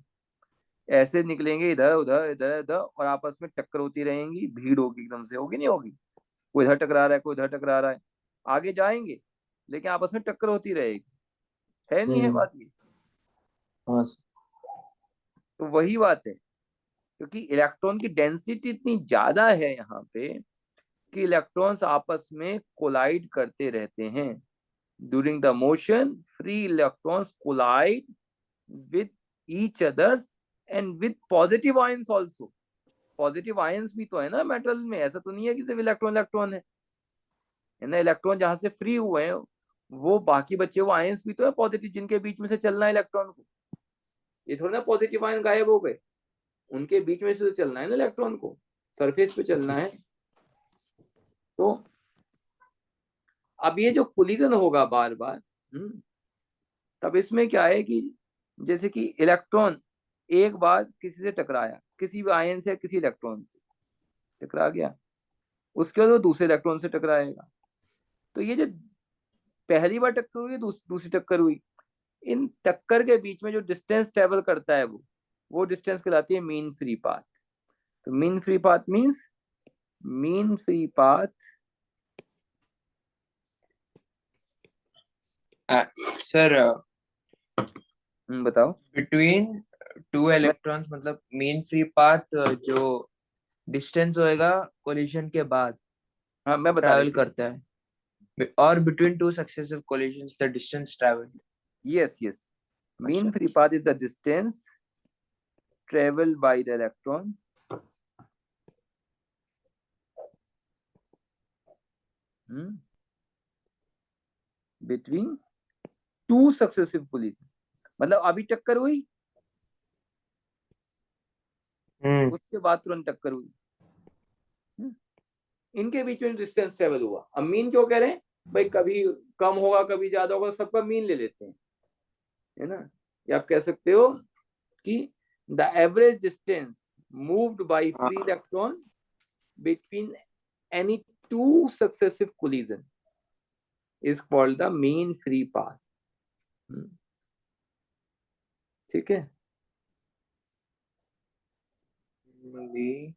ऐसे निकलेंगे इधर उधर इधर उधर, और आपस में टक्कर होती रहेंगी, भीड़ होगी, एकदम से होगी नहीं होगी। कोई इधर टकरा रहा है, कोई इधर टकरा रहा है, आगे जाएंगे लेकिन आपस में टक्कर होती रहेगी, है नहीं है
हम्म।
बात ये।
हाँ सर।
तो वही बात है, क्योंकि इलेक्ट्रॉन की डेंसिटी इतनी ज्यादा है यहाँ पे कि इलेक्ट्रॉन्स आपस में कोलाइड करते रहते हैं। During the motion free electrons collide with each others and with positive ions also. Positive ions भी तो है ना मेटल में, ऐसा तो नहीं है कि सिर्फ इलेक्ट्रॉन इलेक्ट्रॉन है ना। इलेक्ट्रॉन जहां से फ्री हुए हैं, वो बाकी बचे वो आयंस भी तो है पॉजिटिव, जिनके बीच में से चलना है इलेक्ट्रॉन को। ये थोड़ा ना पॉजिटिव आयन गायब हो गए, उनके बीच में से तो चलना है ना इलेक्ट्रॉन को, सरफेस पे चलना है। तो अब ये जो कोलिजन होगा बार बार, तब इसमें क्या है कि जैसे कि इलेक्ट्रॉन एक बार किसी से टकराया, किसी भी आयन से, किसी इलेक्ट्रॉन से टकरा गया, उसके बाद वो दूसरे इलेक्ट्रॉन से टकराएगा। तो ये जो पहली बार टक्कर हुई, दूसरी टक्कर हुई, इन टक्कर के बीच में जो डिस्टेंस ट्रेवल करता है, वो डिस्टेंस कहलाती है मीन फ्री पाथ। तो mean free path means, mean free path,
sir
बताओ।
बिटवीन टू
मैं,
इलेक्ट्रॉन्स मतलब मीन फ्री पाथ जो डिस्टेंस होएगा कोलिशन के बाद
हाँ मैं बता रहा
ट्रैवल
इसी।
करता है, और between two successive collisions the distance travel.
Yes yes, mean
अच्छा।
Free path is the distance travel by the electron between two successive collision. मतलब अभी टक्कर हुई,
हम्म
उसके बाद तुरंत टक्कर हुई, हम्म, इनके बीच में डिस्टेंस ट्रेवल हुआ। अब मीन क्यों कह रहे हैं भाई? कभी कम होगा, कभी ज्यादा होगा, सबका मीन ले लेते हैं, है ना। या आप कह सकते हो कि the average distance moved by free
हाँ।
Electron between any two successive collision is called the mean free path. ठीक है।
भी।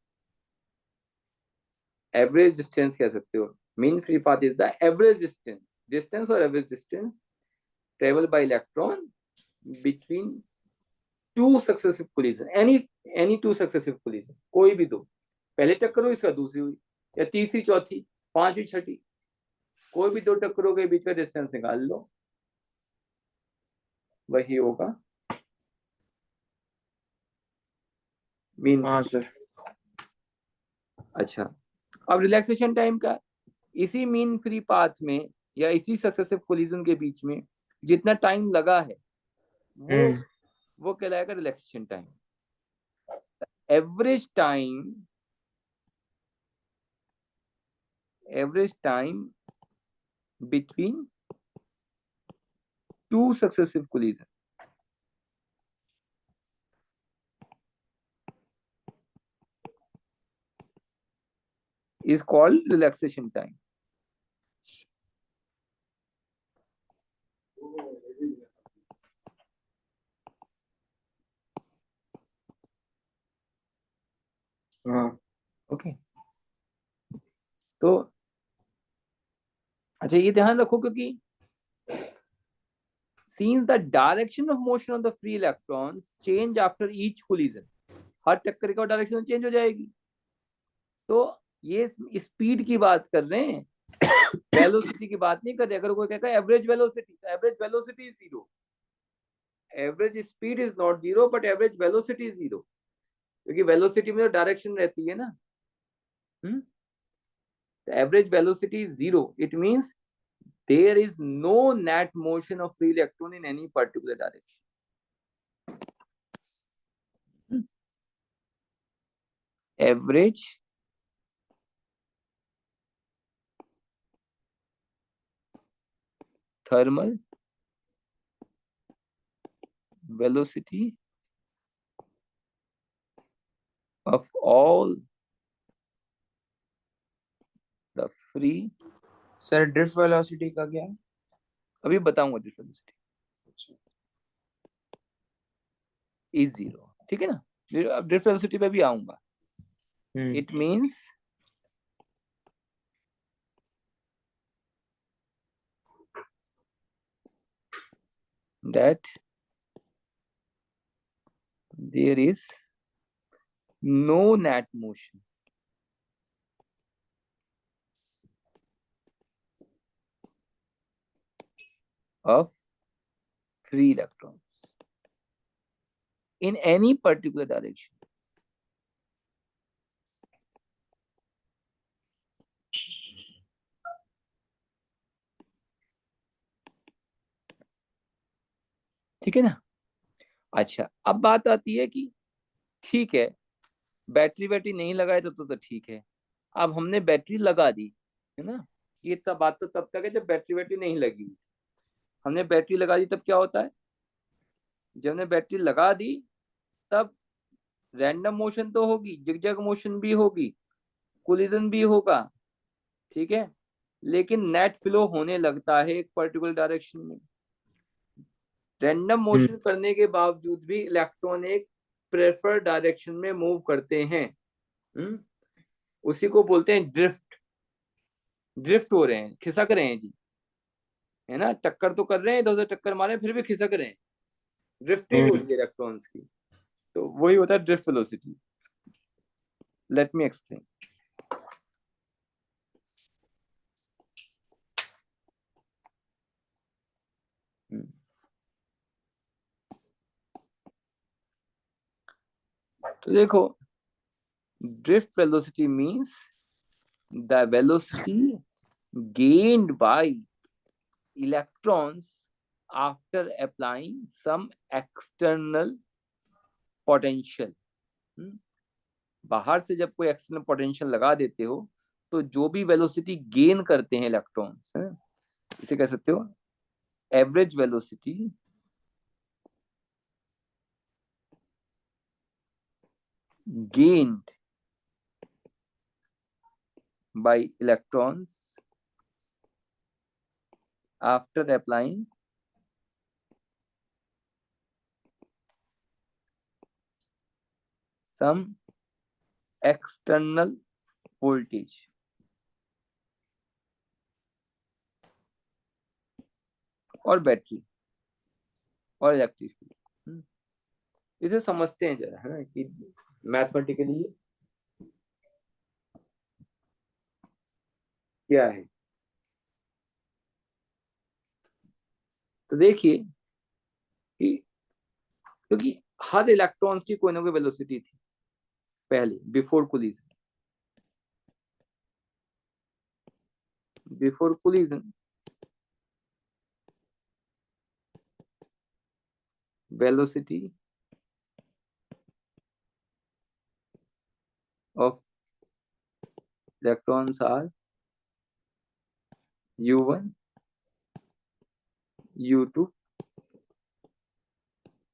एवरेज डिस्टेंस कह सकते हो, mean free path is the average distance, distance और average distance travel by electron between two successive collision, any any two successive collision, कोई भी दो, पहले टक्कर हुई इसका दूसरी हुई, या तीसरी चौथी पांचवी छठी, कोई भी दो टक्करों के बीच का डिस्टेंस निकाल लो, वही होगा मीन।
हाँ सर।
अच्छा, अब रिलैक्सेशन टाइम का, इसी मीन फ्री पाथ में या इसी सक्सेसिव कोलिजन के बीच में जितना टाइम लगा है वो वो कहलाएगा relaxation time. Average time between two successive collision is called relaxation time.
हाँ।
ओके, तो अच्छा ये ध्यान रखो, क्योंकि since the direction of motion of the free electrons change after each collision, हर टक्कर का डायरेक्शन चेंज हो जाएगी, तो ये स्पीड की बात कर रहे हैं, वेलोसिटी की बात नहीं कर रहे। अगर कोई कहता है एवरेज वेलोसिटी, तो average velocity is zero, average speed is not zero but average velocity is zero, क्योंकि वेलोसिटी में तो डायरेक्शन रहती है ना। Average velocity is zero, it means there is no net motion of free electron in any particular direction. Average thermal velocity of all the free,
sir drift velocity का क्या है?
अभी बताऊंगा, ड्रिफ्ट वेलोसिटी इज जीरो, ठीक है ना। अब drift velocity पे भी आऊंगा। It means that there is no net motion of free electrons in any particular direction. ठीक है ना। अच्छा, अब बात आती है कि ठीक है, बैटरी नहीं लगाए तो ठीक है। अब हमने बैटरी लगा दी, है ना। ये तब बात तो तब तक है जब बैटरी नहीं लगी हुई। हमने बैटरी लगा दी तब क्या होता है, जब हमने बैटरी लगा दी तब रैंडम मोशन तो होगी, जिगजैग मोशन भी होगी, कोलिजन भी होगा, ठीक है, लेकिन नेट फ्लो होने लगता है एक पर्टिकुलर डायरेक्शन में। रैंडम मोशन करने के बावजूद भी इलेक्ट्रॉन एक प्रेफर डायरेक्शन में मूव करते हैं। उसी को बोलते हैं ड्रिफ्ट। ड्रिफ्ट हो रहे हैं, खिसक रहे हैं जी, है ना, टक्कर तो कर रहे हैं, इधर उधर टक्कर मारे फिर भी खिसक रहे हैं, ड्रिफ्टिंग हो रही है इलेक्ट्रॉन्स की, तो वही होता है drift velocity. Let me explain. तो देखो, drift velocity means the velocity gained by electrons after applying some external potential। बाहर से जब कोई एक्सटर्नल पोटेंशियल लगा देते हो तो जो भी वेलोसिटी गेन करते हैं इलेक्ट्रॉन्स, इसे कह सकते हो average velocity gained by electrons after applying some external voltage। और बैटरी और इलेक्ट्रिक फील्ड। इसे समझते हैं जरा, है ना, कि मैथमेटिकली क्या है। तो देखिए कि क्योंकि हर इलेक्ट्रॉन्स की कोई ना कोई वेलोसिटी थी पहले, before collision velocity of electrons are u1 u2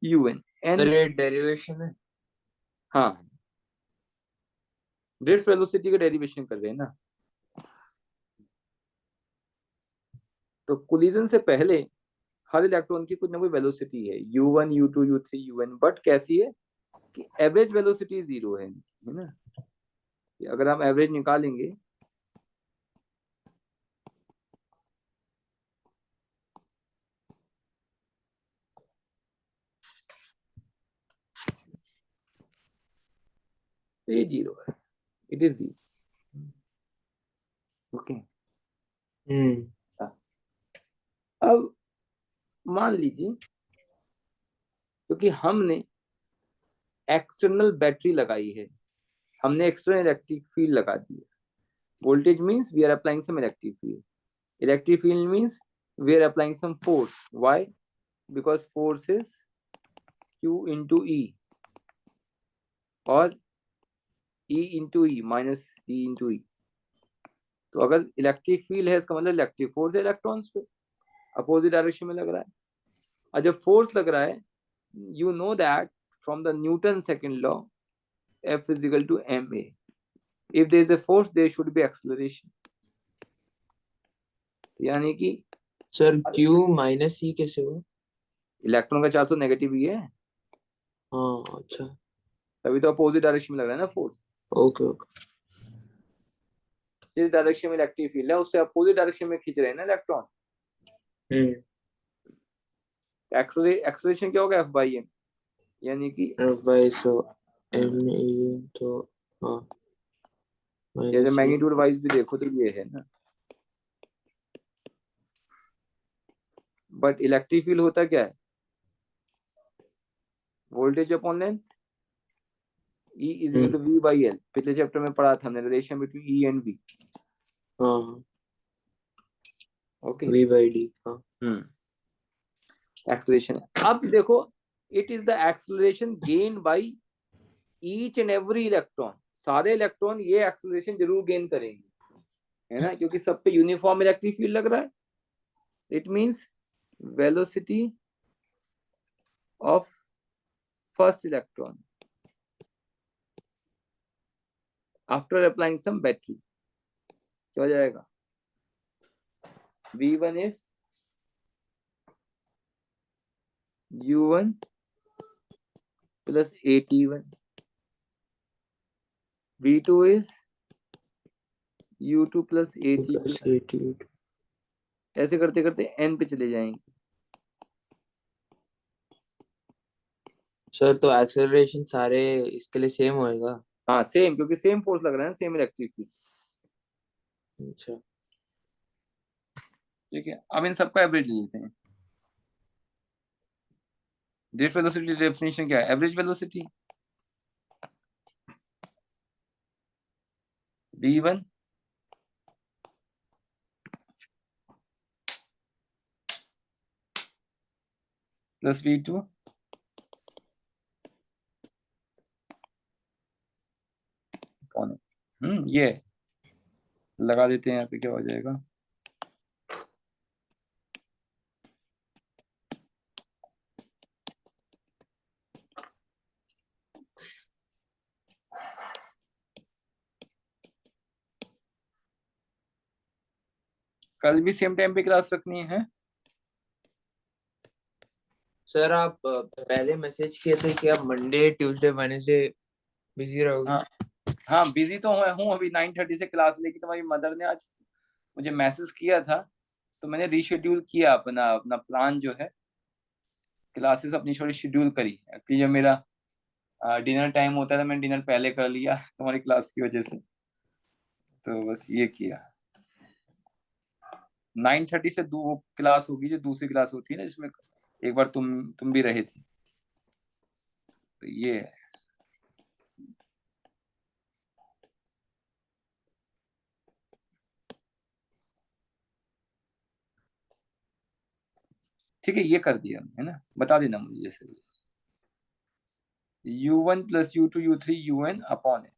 un
sir
n।
ये डेरिवेशन है।
हाँ, ड्रिफ्ट वेलोसिटी का डेरिवेशन कर रहे हैं ना। तो कोलिजन से पहले हर इलेक्ट्रॉन की कुछ ना कोई वेलोसिटी है, u1 u2 u3 un, but कैसी है कि एवरेज वेलोसिटी 0 है ना। कि अगर हम एवरेज निकालेंगे तो ये 0 है, इट इज 0। ओके। अब मान लीजिए क्योंकि हमने एक्सटर्नल बैटरी लगाई है, हमने एक्सटर्नल इलेक्ट्रिक फील्ड लगा दी है। Voltage means we are applying some electric field, electric field means we are applying some force. Why? Because force is Q into E और E into E minus E into E। तो अगर electric field है इसका मतलब electric force है electrons पे, opposite direction में लग रहा है। और जब फोर्स लग रहा है, you know that from the Newton second law F is equal to ma। if there is a force there should be acceleration। यानी कि
सर Q माइनस ई कैसे हुआ?
इलेक्ट्रॉन का चार्ज तो नेगेटिव ही है,
हाँ अच्छा।
तभी तो अपोजिट डायरेक्शन में लग रहा है ना फोर्स।
Okay okay.
जिस डायरेक्शन में इलेक्ट्रिक फील्ड है उससे अपोजिट डायरेक्शन में खींच रहे हैं ना इलेक्ट्रॉन।
हम्म।
एक्सलेशन क्या होगा F/m, यानी कि
भाई सो एम ई तो हाँ
जैसे
माइनस ई।
मैग्नीट्यूड वाइज भी देखो तो ये है ना। बट इलेक्ट्रिक फील्ड होता क्या है? Voltage upon length, E is equal to V by L। पिछले चैप्टर में पढ़ा था हमने, relation between E and V।
हाँ
ओके।
वी बाई डी हाँ।
एक्सलेशन। अब देखो, it is the acceleration gain by each and every electron. सारे इलेक्ट्रॉन ये एक्सलेशन जरूर गेन करेंगे, है ना, क्योंकि सब पे यूनिफॉर्म इलेक्ट्रिक फील्ड लग रहा है। It means velocity of first electron after applying some battery क्या हो जाएगा? V1 is U1 plus AT1, V2 is U2 plus AT2।
Plus 88।
ऐसे करते करते N पे चले जाएंगे।
सर तो एक्सेलरेशन सारे इसके लिए सेम होएगा?
हाँ सेम, क्योंकि सेम फोर्स लग रहा है ना, सेम इलेक्ट्रिक फील्ड।
अच्छा।
ठीक है, अब इन सबका एवरेज ले लेते हैं। ड्रिफ्ट वेलोसिटी डेफिनेशन क्या है? Average velocity V1 plus V2 कौन है? ये लगा देते हैं यहाँ पे, क्या हो जाएगा? कल भी सेम टाइम पे क्लास रखनी है?
सर आप पहले मैसेज किए थे कि आप मंडे ट्यूसडे वेडनेसडे बिजी रहोगे।
हाँ हाँ, बिजी तो हूँ अभी 9:30 से क्लास, लेकिन तुम्हारी मदर ने आज मुझे मैसेज किया था तो मैंने रीशेड्यूल किया अपना अपना प्लान जो है, क्लासेस अपनी थोड़ी शेड्यूल करी। एक्चुअली जब मेरा डिनर टाइम होता था, मैंने डिनर पहले कर लिया तुम्हारी क्लास की वजह से, तो बस ये किया। 9:30 से दो क्लास होगी, जो दूसरी क्लास होती है ना, जिसमें एक बार तुम भी रहे थे, तो ये है। ठीक है, ये कर दिया है ना, बता देना मुझे जैसे u1 + u2 u3 un upon है,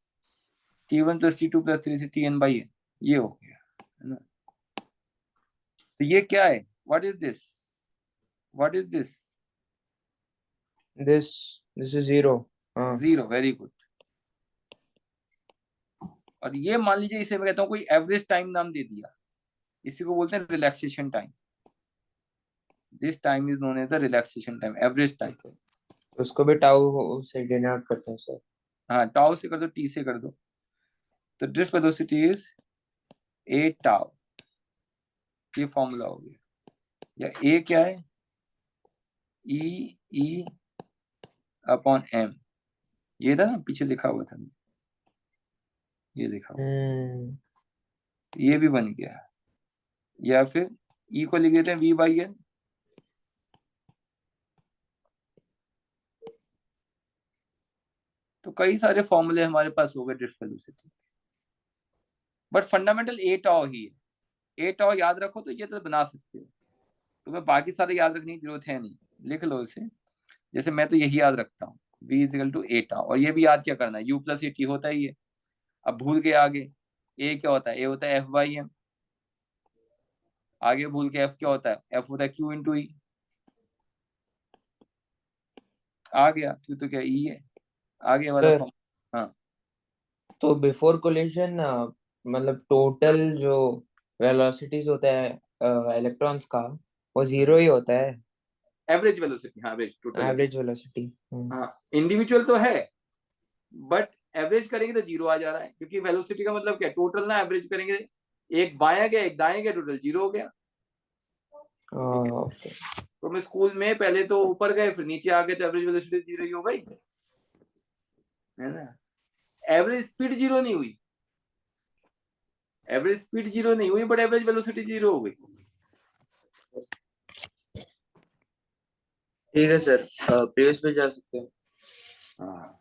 t1 + t2 + 3 tn by n, ये हो गया है ना। तो ये क्या है, what is this, what is this,
this this is zero. हाँ
जीरो, वेरी गुड। और ये मान लीजिए, इसे मैं कहता हूँ कोई एवरेज टाइम नाम दे दिया, इसी को बोलते हैं relaxation time. This time is known as the relaxation time, average time.
उसको भी टाउ से डिनोट करते हैं सर।
हाँ, टाउ से कर दो, टी से कर दो, तो drift velocity is a tau, ये फॉर्मूला हो गया। या ए क्या है, ई अपॉन एम, ये था ना पीछे लिखा हुआ था, ये लिखा हुआ, ये भी बन गया। या फिर ई को लिख देते हैं v/n, तो कई सारे फॉर्मूले हमारे पास हो गए drift velocity, but fundamental a tau ही है। ए टाउ याद रखो तो ये तो बना सकते हो, तुम्हें बाकी सारे याद रखने की जरूरत है नहीं, लिख लो इसे। जैसे मैं तो यही याद रखता हूँ, v = ए टाउ, और ये भी याद क्या करना है, u + at होता ही है। अब भूल गए आगे, ए क्या होता है, ए होता है f/m, आगे भूल के f क्या होता है, f होता है q × e, आ गया q तो क्या e है, आगे वाला
सर
फॉर्म। हाँ,
तो बिफोर कोलिजन मतलब टोटल जो वेलोसिटीज होता है इलेक्ट्रॉन्स का, वो जीरो ही होता है।
एवरेज वेलोसिटी, हाँ एवरेज टोटल।
Average velocity.
हाँ, इंडिविजुअल तो है, बट एवरेज करेंगे तो जीरो आ जा रहा है, क्योंकि वेलोसिटी का मतलब क्या, टोटल ना, एवरेज करेंगे, एक बाया गया एक दाएं गया, टोटल जीरो हो गया। ठीक है,
ओके।
तो मैं स्कूल में पहले तो ऊपर गए फिर नीचे आ गए, तो एवरेज वेलोसिटी जीरो ही हो गई, है ना। एवरेज स्पीड जीरो नहीं हुई, एवरेज स्पीड जीरो नहीं हुई, बट एवरेज वेलोसिटी जीरो हो गई।
ठीक है सर, प्रीवियस पे जा सकते हैं।
हाँ,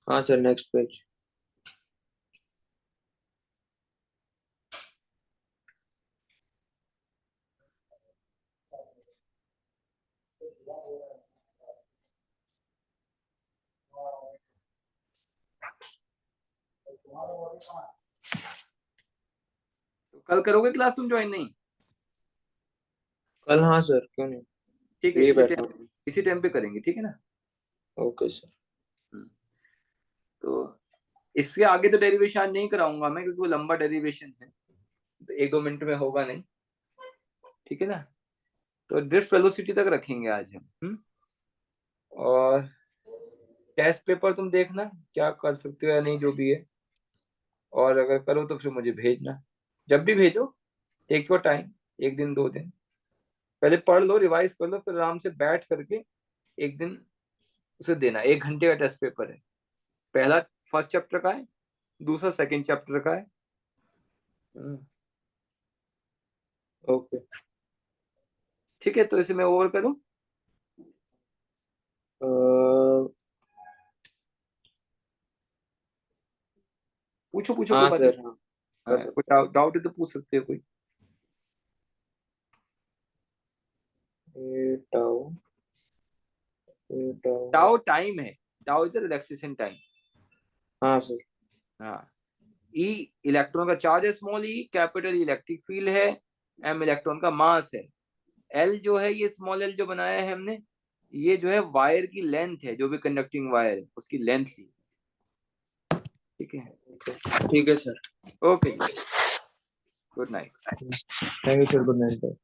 हाँ सर, नेक्स्ट पेज।
तो कल करोगे क्लास तुम ज्वाइन, नहीं?
कल हाँ सर, क्यों नहीं,
ठीक है,
फ्री बैठा हूँ।
इसी टाइम पे करेंगे, ठीक है ना।
Okay sir.
हम्म, तो इसके आगे तो डेरिवेशन नहीं कराऊंगा मैं, क्योंकि वो लंबा डेरिवेशन है, तो 1-2 मिनट में होगा नहीं, ठीक है ना। तो ड्रिफ्ट वेलोसिटी तक रखेंगे आज हम। और टेस्ट पेपर तुम देखना क्या कर सकते हो या नहीं, जो भी है, और अगर करो तो फिर मुझे भेजना, जब भी भेजो, टेक योर टाइम, 1 दिन 2 दिन पहले पढ़ लो, रिवाइज कर लो, फिर आराम से बैठ करके एक दिन उसे देना। 1 घंटे का टेस्ट पेपर है, पहला फर्स्ट चैप्टर का है, दूसरा सेकंड चैप्टर का है।
ओके।
ठीक है, तो इसे मैं ओवर करूं। पूछो पूछो, कोई
हाँ
बात नहीं।
सर, हाँ कर
हाँ, कोई
सकते हैं।
डाउट है तो पूछ सकते हो कोई।
ए टाउ, ए टाउ।
टाउ टाइम है, tau is the relaxation time.
हाँ सर।
हाँ, ई इलेक्ट्रॉन का चार्ज है, small E capital electric field है, एम इलेक्ट्रॉन का मास है, एल जो है ये स्मॉल एल जो बनाया है हमने, ये जो है वायर की लेंथ है, जो भी कंडक्टिंग वायर है उसकी लेंथ ली। ठीक है,
ठीक है sir.
Okay, good night.
Thank you sir, good night.